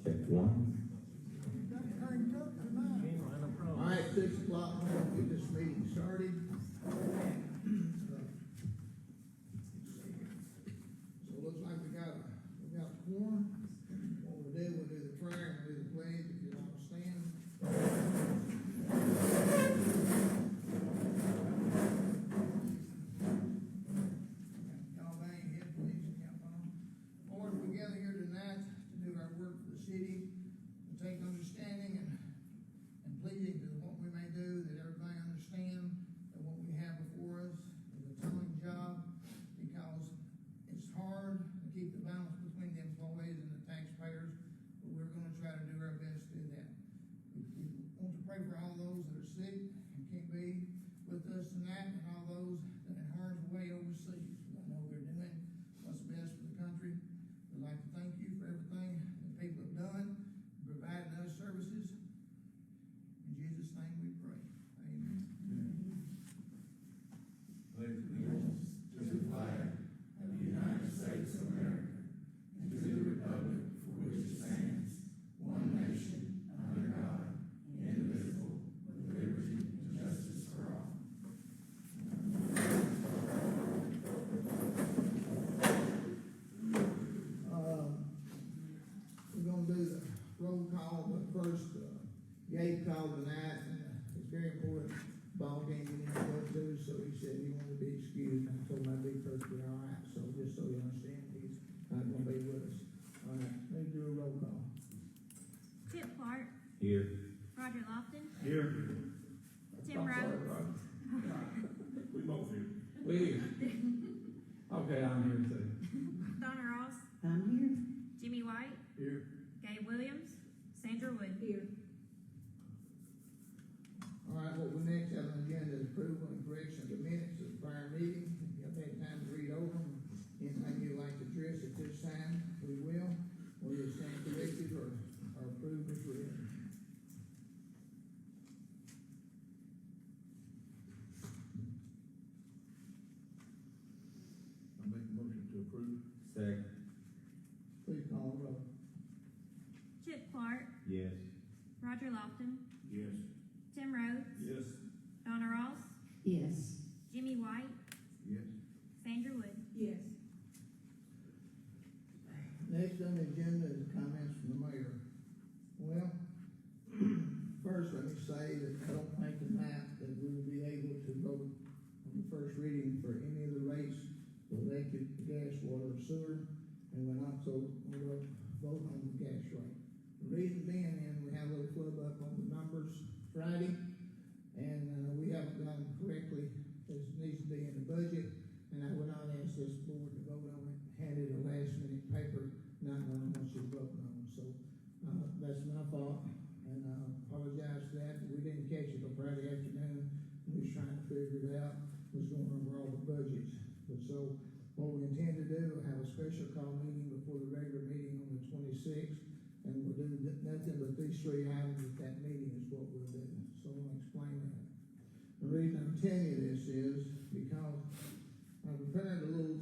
Check one. All right, 6 o'clock, we're gonna get this meeting started. So it looks like we got a quorum. What we'll do the prayer and we'll do the pledge, if you all stand. Y'all bang your head, please, and count on. Lord, we gather here tonight to do our work for the city, to take understanding and pleasing to what we may do, that everybody understand that what we have before us is a telling job, because it's hard to keep the balance between the employees and the taxpayers, but we're going to try to do our best to do that. We want to pray for all those that are sick and can't be with us tonight, and all those that are in harm's way overseas. I know we're doing what's best for the country. We'd like to thank you for everything that people have done, providing us services. In Jesus' name we pray. Amen. Pledge allegiance to the flag of the United States of America and to the republic for which it stands, one nation, under God, indivisible, with liberty and justice for all. We're going to do the roll call, but first, Gabe called tonight, and it's very important ball game he needs to go to, so he said he wanted to be excused. I told him I'd be perfectly all right, so just so you understand, he's not going to be with us. All right, let me do a roll call. Chip Clark. Here. Roger Lofton. Here. Tim Rhodes. We both here. We here. Okay, I'm here too. Donna Ross. I'm here. Jimmy White. Here. Gabe Williams. Sandra Wood. Here. All right, what we next have on the agenda is approval and correction of the minutes of the prior meeting. If you have had time to read over them, anything you'd like to address at this time, we will. We'll either stand corrected or approve as read. I make a motion to approve. Second. Please call the roll. Chip Clark. Yes. Roger Lofton. Yes. Tim Rhodes. Yes. Donna Ross. Yes. Jimmy White. Yes. Sandra Wood. Yes. Next on the agenda is comments from the mayor. Well, first let me say that I don't think tonight that we will be able to vote on the first reading for any of the rates for electric, gas, water, or sewer, and we're not going to vote on the gas rate. The reason being, we had a little flub up on the numbers Friday, and we haven't done correctly as it needs to be in the budget, and I would not ask this board to vote on it, handed a last minute paper, not knowing what you're voting on. So that's my fault, and I apologize for that. We didn't catch it till Friday afternoon. We was trying to figure it out, was going over all the budgets. But so what we intend to do, we'll have a special call meeting before the regular meeting on the 26th, and we'll do nothing but these three items at that meeting is what we'll do. So I'll explain that. The reason I'm telling you this is because I prepared a little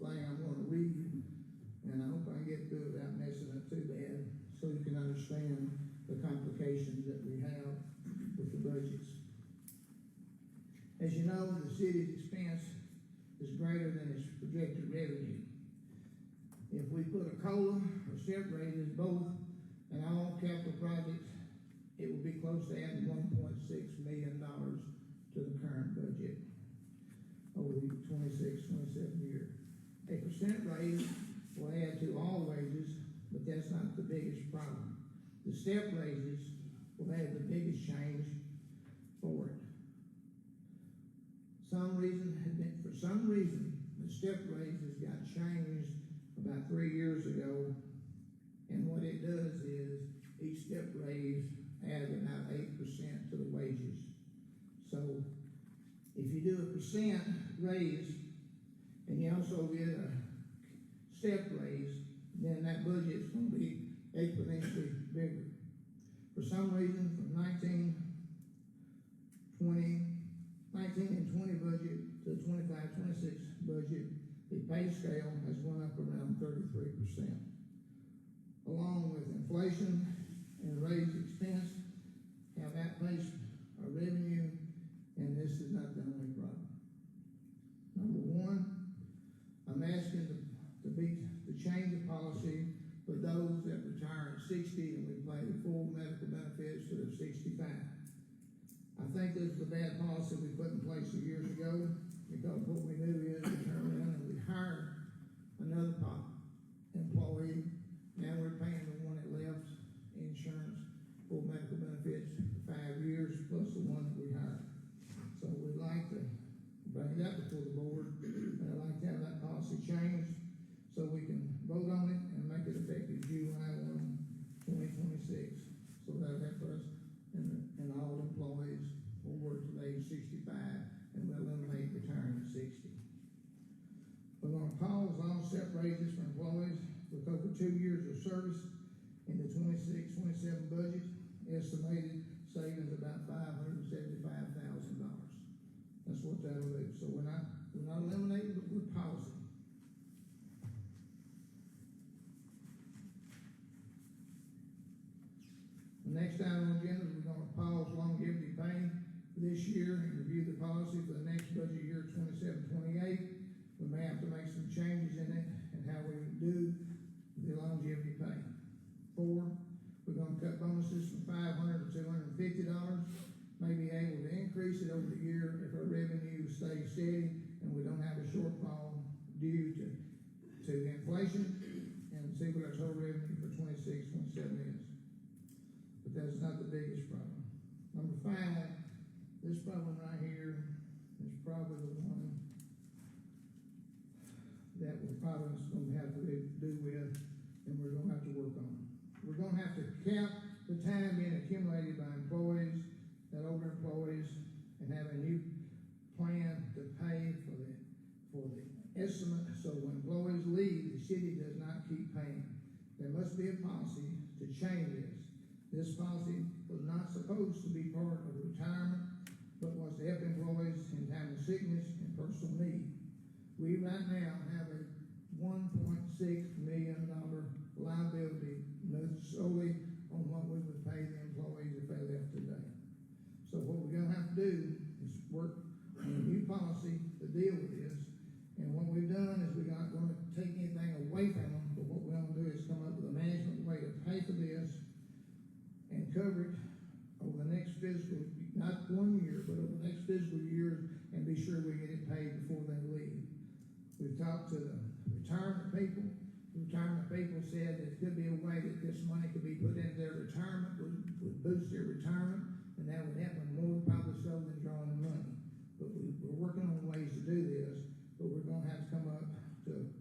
thing I'm going to read, and I hope I can get through it without messing up too bad, so you can understand the complications that we have with the budgets. As you know, the city's expense is greater than its projected revenue. If we put a COLA or step raises both in all capital projects, it will be close to adding $1.6 million to the current budget over the 26-27 year. A percent raise will add to all wages, but that's not the biggest problem. The step raises will add the biggest change for it. For some reason, the step raises got changed about 3 years ago, and what it does is each step raise adds about 8% to the wages. So if you do a percent raise and you also get a step raise, then that budget's going to be exponentially bigger. For some reason, from 19 and 20 budget to the 25-26 budget, the pay scale has gone up around 33%. Along with inflation and raised expense have outpaced our revenue, and this is not the only problem. Number one, I'm asking to change the policy for those that retire at 60 and we pay the full medical benefits to their 65. I think this is a bad policy we put in place years ago, because what we do is we turn around and we hire another employee. Now we're paying the one that left insurance, full medical benefits for 5 years plus the one that we hired. So we'd like to bring it up before the board, and I'd like to have that policy changed so we can vote on it and make it effective July 1, 2026. So that'll help us and all employees will work to age 65, and we'll eliminate retiring at 60. We're going to pause all step raises for employees with over 2 years of service in the 26-27 budget. Estimated savings about $575,000. That's what that'll do. So we're not eliminating, but we're pausing. The next item on the agenda is we're going to pause longevity pay this year and review the policy for the next budget year 27-28. We may have to make some changes in it and how we do the longevity pay. 4, we're going to cut bonuses from $500 to $250. May be able to increase it over the year if our revenue stays steady and we don't have a shortfall due to inflation, and see what our total revenue for 26-27 is. But that's not the biggest problem. Number 5, this problem right here is probably the one that we're probably going to have to do with, and we're going to have to work on. We're going to have to count the time being accumulated by employees, that older employees, and have a new plan to pay for the estimate, so when employees leave, the city does not keep paying. There must be a policy to change this. This policy was not supposed to be part of retirement, but was to help employees in time of sickness and personal need. We right now have a $1.6 million liability solely on what we would pay the employees if they left today. So what we're going to have to do is work on a new policy to deal with this. And what we've done is we're not going to take anything away from them, but what we're going to do is come up with a management way to pay for this and cover it over the next fiscal, not 1 year, but over the next fiscal year, and be sure we get it paid before they leave. We've talked to the retirement people. The retirement people said that it could be a way that this money could be put into their retirement, would boost their retirement, and that would help them more probably so than drawing the money. But we're working on ways to do this, but we're going to have to come up to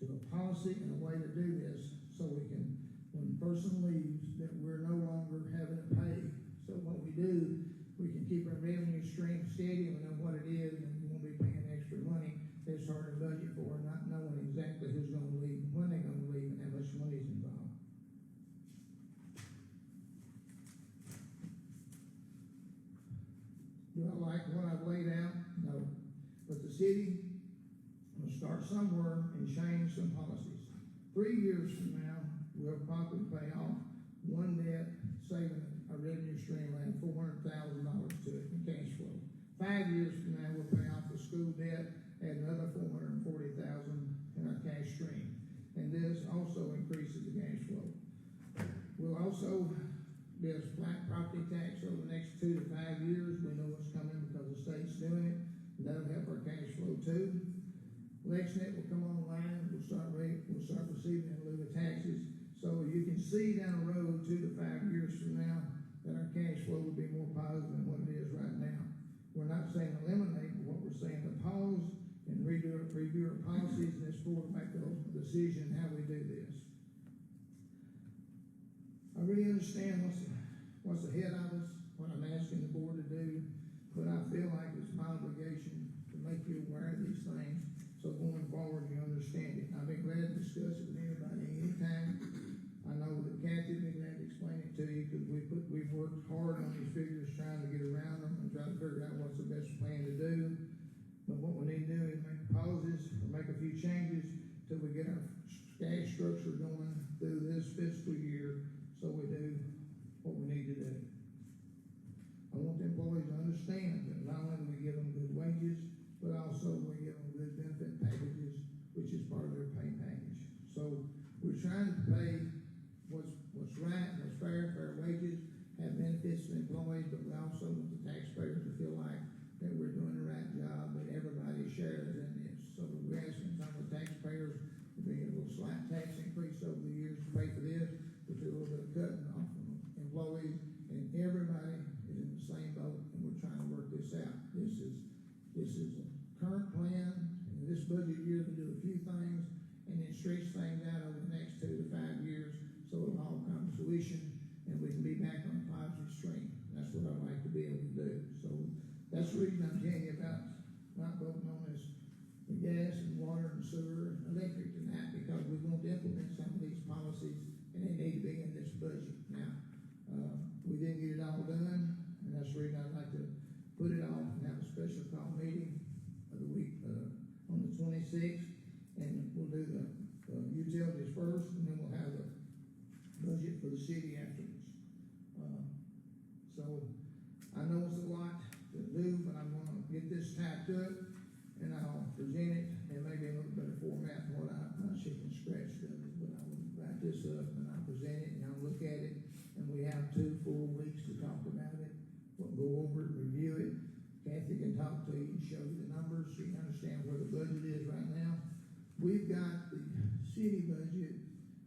a policy and a way to do this so we can, when the person leaves, that we're no longer having to pay. So what we do, we can keep our revenue stream steady and we know what it is, and we won't be paying extra money that's hard to budget for, not knowing exactly who's going to leave, when they're going to leave, and how much money is involved. Do I like what I've laid out? No. But the city will start somewhere and change some policies. 3 years from now, we'll probably pay off one debt, saving a revenue stream around $400,000 to it in cash flow. 5 years from now, we'll pay off the school debt, add another $440,000 in our cash stream. And this also increases the cash flow. We'll also be a flat property tax over the next 2 to 5 years. We know what's coming because the state's doing it. And that'll help our cash flow too. Lexington will come online. We'll start receiving in lieu of taxes. So you can see down the road 2 to 5 years from now that our cash flow will be more positive than what it is right now. We're not saying eliminate, but what we're saying to pause and review our policies in this board to make the ultimate decision how we do this. I really understand what's ahead of us, what I'm asking the board to do, but I feel like it's my obligation to make you aware of these things, so going forward you understand it. I'll be glad to discuss it with anybody anytime. I know that Kathy will be glad to explain it to you, because we've worked hard on these figures trying to get around them and try to figure out what's the best plan to do. But what we need to do is make pauses or make a few changes till we get our cash structure going through this fiscal year trying to pay what's right, what's fair wages, have benefits to employees, but we also want the taxpayers to feel like that we're doing the right job, that everybody shares in this. So we're asking some of the taxpayers to be a little slight tax increase over the years to pay for this, to do a little bit of cutting off from employees, and everybody is in the same boat, and we're trying to work this out. This is a current plan, and this budget year to do a few things, and then stretch things out over the next 2 to 5 years, so it'll all come to fruition, and we can be back on a positive stream. That's what I'd like to be able to do. So that's the reason I'm telling you about not voting on this, the gas and water and sewer and electric tonight, because we want to implement some of these policies, and they need to be in this budget. Now, we didn't get it all done, and that's the reason I'd like to put it off and have a special call meeting of the week, on the 26th, and we'll do the utilities first, and then we'll have the budget for the city afterwards. So I know it's a lot to do, but I'm gonna get this typed up, and I'll present it in maybe a little better format than what my chicken scratch does, but I will write this up, and I'll present it, and I'll look at it, and we have 2 full weeks to talk about it. We'll go over it, review it. Kathy can talk to you and show you the numbers, so you understand where the budget is right now. We've got the city budget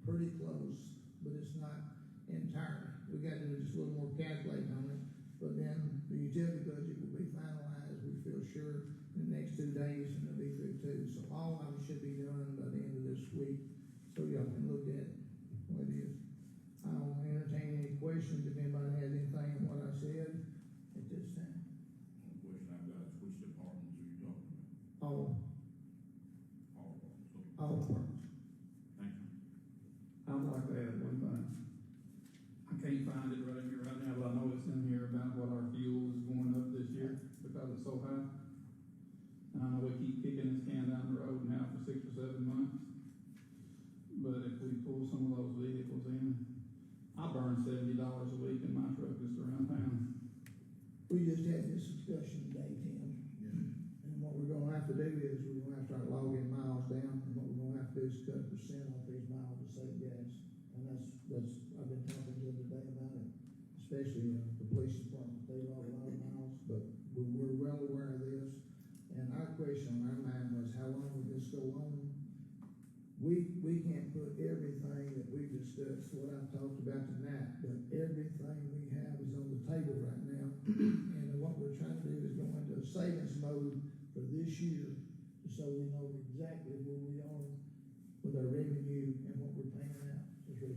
pretty close, but it's not entirely. We got to do just a little more calculating on it, but then the utility budget will be finalized, we feel sure, in the next 2 days, and it'll be through too. So all of them should be done by the end of this week, so y'all can look at what it is. I'll entertain any questions if anybody has anything on what I said at this time. One question I've got is, which departments are you talking about? All Departments. Departments. Thank you. I'd like to add one thing. I can't find it right here right now, but I know it's in here about what our fuel is going up this year because it's so high. And I know we keep kicking this can down the road now for 6 or 7 months. But if we pull some of those vehicles in, I burn $70 a week in my truck just around town. We just had this discussion today, Tim. And what we're gonna have to do is, we're gonna have to start logging miles down, and what we're gonna have to do is cut a percent off these miles to save gas. And that's, I've been talking to them today about it, especially the police department. They log a lot of miles, but we're well aware of this. And our question on our mind was, how long will this go on? We can't put everything that we discussed, what I've talked about tonight, but everything we have is on the table right now. And what we're trying to do is go into a savings mode for this year, so we know exactly where we are with our revenue and what we're paying out. That's the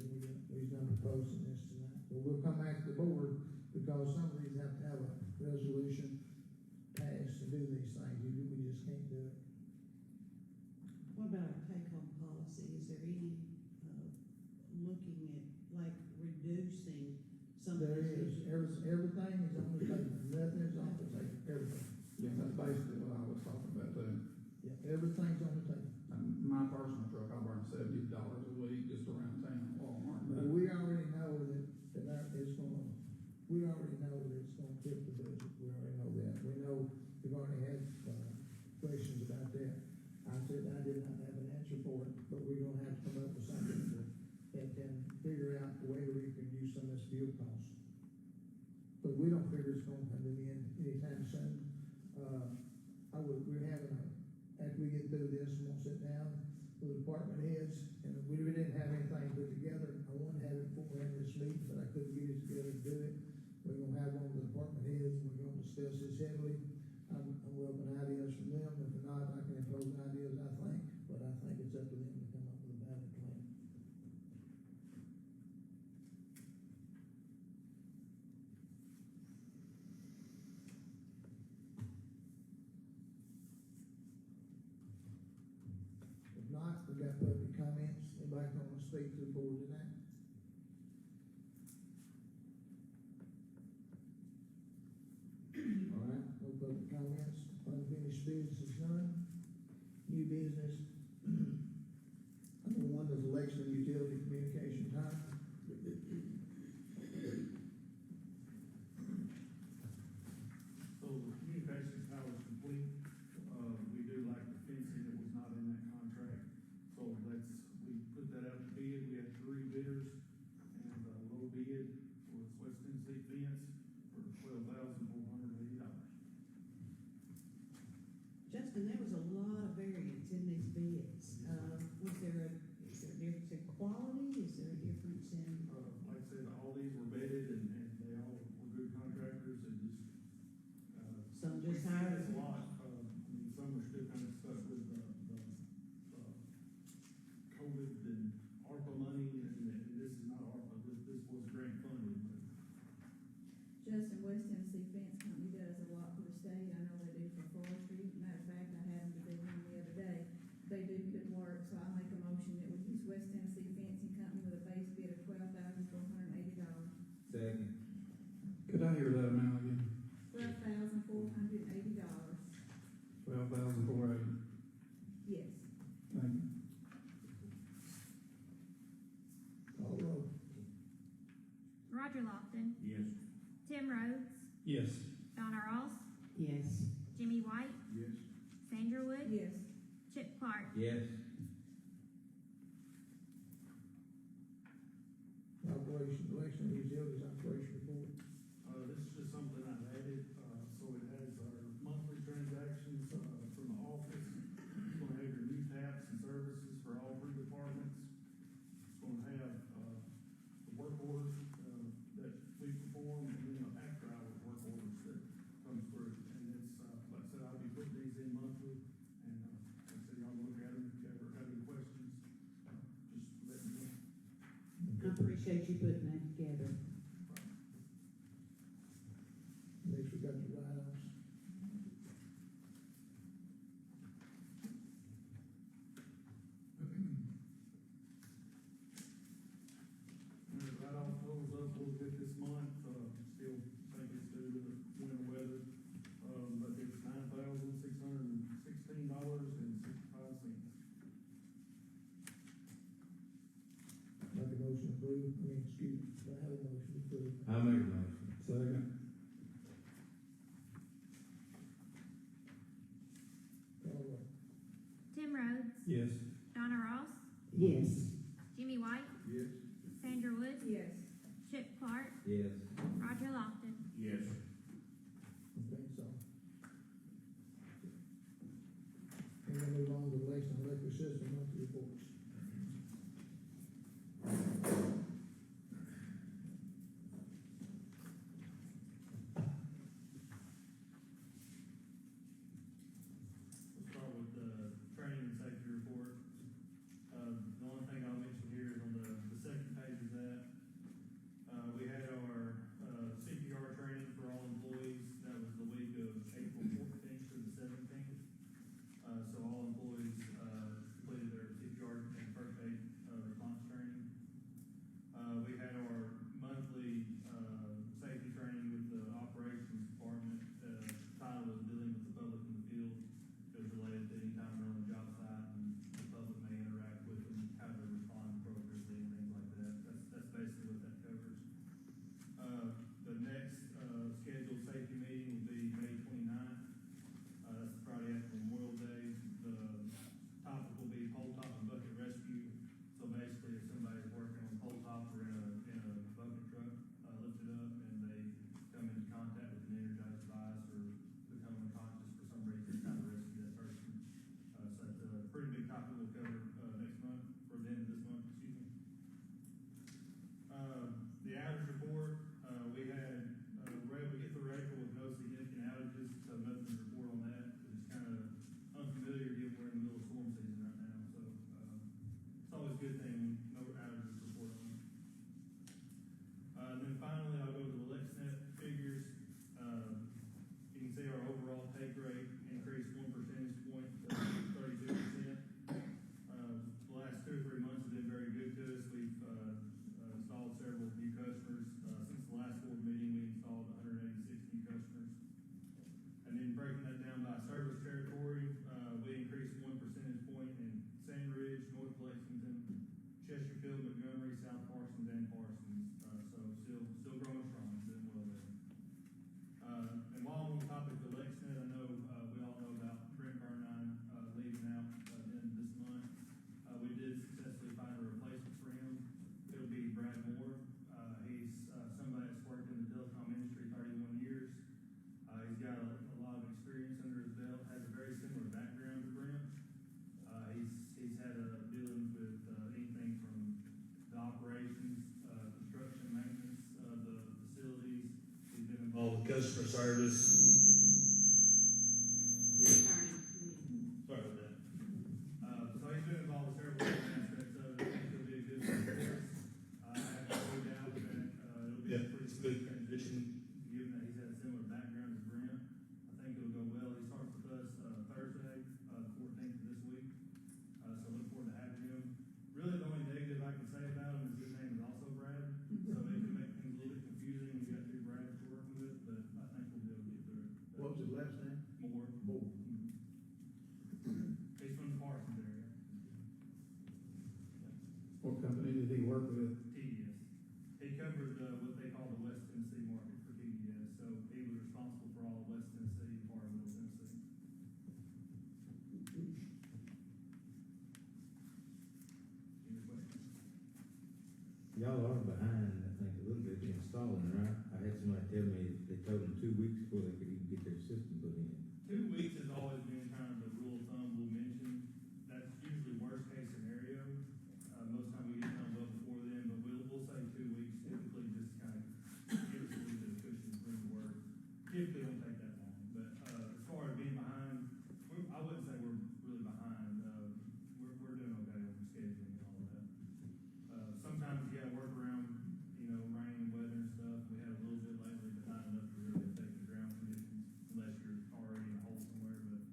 reason I'm proposing this tonight. But we'll come back to the board, because some of these have to have a resolution passed to do these things. We just can't do it. What about our take-home policy? Is there any, looking at, like, reducing some of There these? is, everything is on the table, nothing is off the table, everything. Yeah, that's basically what I was talking about too. Yeah, everything's on the table. My personal truck, I burn $70 a week just around town at Walmart. But we already know that it's gonna, we already know that it's gonna tip the budget, we already know that. We know, we've already had, questions about that. I said I did not have an answer for it, but we're gonna have to come up with something that can figure out the way we can use some of this fuel cost. But we don't figure it's gonna come to the end anytime soon. We're having after we get through this, we'll sit down with the department heads, and we didn't have anything put together. I wanted to have it before we had this meeting, but I couldn't get it together to do it. We're gonna have one with the department heads, and we're gonna discuss this heavily. I'm welcoming ideas from them. If not, I can impose ideas, I think, but I think it's up to them to come up with a valid plan. If not, we got public comments. Anybody want to speak to the board tonight? All right, no public comments. Unfinished business is none. New business. Number one is Lexington utility communication time. So the communication tower is complete. We do like the fencing that was not in that contract. So we put that out to bid. We had West Tennessee Fence for $12,480. Justin, there was a lot of variance in these bids. Is there a difference in quality? Is there a difference in? Like I said, all these were vetted and they all were good contractors and just, Some we just see hired? this a lot. I mean, some are still kind of stuck with the COVID and ARPA money, and this is not ARPA, this was grant funded, but Justin, West Tennessee Fence Company does a lot for the state. I know they do for forestry. Matter of fact, I had them to do one the other day. They do good work, so I make a motion that we use West Tennessee Fencing Company with a base bid of $12,480. Second. Could I hear that amount again? $12,480. $12,480. Yes. Thank you. Call roll. Roger Lofton, Yes. Tim Rhodes, Yes. Donna Ross, Yes. Jimmy White, Yes. Sandra Wood, Yes. Chip Clark. Yes. Operation, Lexington Utilities Operation Report. this is just something I've added, so it has our monthly transactions, from the office. It's gonna have your new taps and services for all three departments. It's gonna have, the work orders, that we perform, and then the after-hour work orders that comes through. And it's, like I said, I'll be putting these in monthly, and, like I said, y'all look at them, if you ever have any questions, just let me know. I appreciate you putting that together. Next, we got the write-offs. Right off totals up a little bit this month, still think it's due to the winter weather, but it's $9,616.65. Make a motion approved, do I have a motion approved? I make a motion. Second. Call roll. Tim Rhodes, Yes. Donna Ross, Yes. Jimmy White, Yes. Sandra Wood, Yes. Chip Clark, Yes. Roger Lofton. Yes. Okay, so. And we'll move on to the Lexington Electric System monthly reports. Let's start with the training and safety report. The only thing I'll mention here is on the second page of that, we had our, CPR training for all service. His attorney. Sorry about that. So he's been involved with several different aspects of it. I think he'll be a good fit for us. I have no doubt that, it'll be a pretty smooth transition, given that he's had a similar background as Brent. I think it'll go well. He starts with us, Thursday, the 14th of this week. So look forward to having him. Really, the only negative I can say about him is his name is also Brad. So it can make things a little bit confusing when you got two Brads to work with, but I think we'll be able to get through it. What was his last name? More. Moore. He's from the Parsons area. What company did he work with? TDS. He covered, what they call the West Tennessee market for TDS, so he was responsible for all of West Tennessee and part of Middle Tennessee. Any questions? Y'all are behind, I think, a little bit installing, right? I had somebody tell me they told them 2 weeks before they could even get their system put in. 2 weeks has always been kind of the rule of thumb we'll mention. That's usually worst case scenario. Most time we get done well before then, but we'll say 2 weeks typically just kind of give us a little bit of cushion for the work. Typically don't take that long, but, as far as being behind, I wouldn't say we're really behind. We're doing okay on scheduling and all of that. Sometimes you gotta work around, rain and weather and stuff. We had a little bit lately, but not enough to really affect the ground conditions unless you're already in a hole somewhere, but,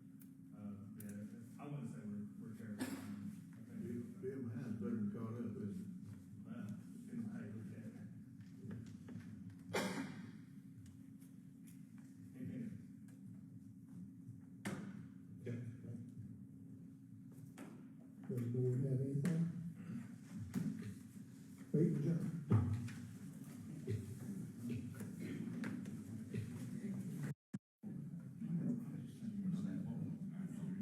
yeah, I wouldn't say we're terribly behind. I think we're okay. Being behind's better than caught up, isn't it? Well, depends how you look at it. Anything else? Does the board have any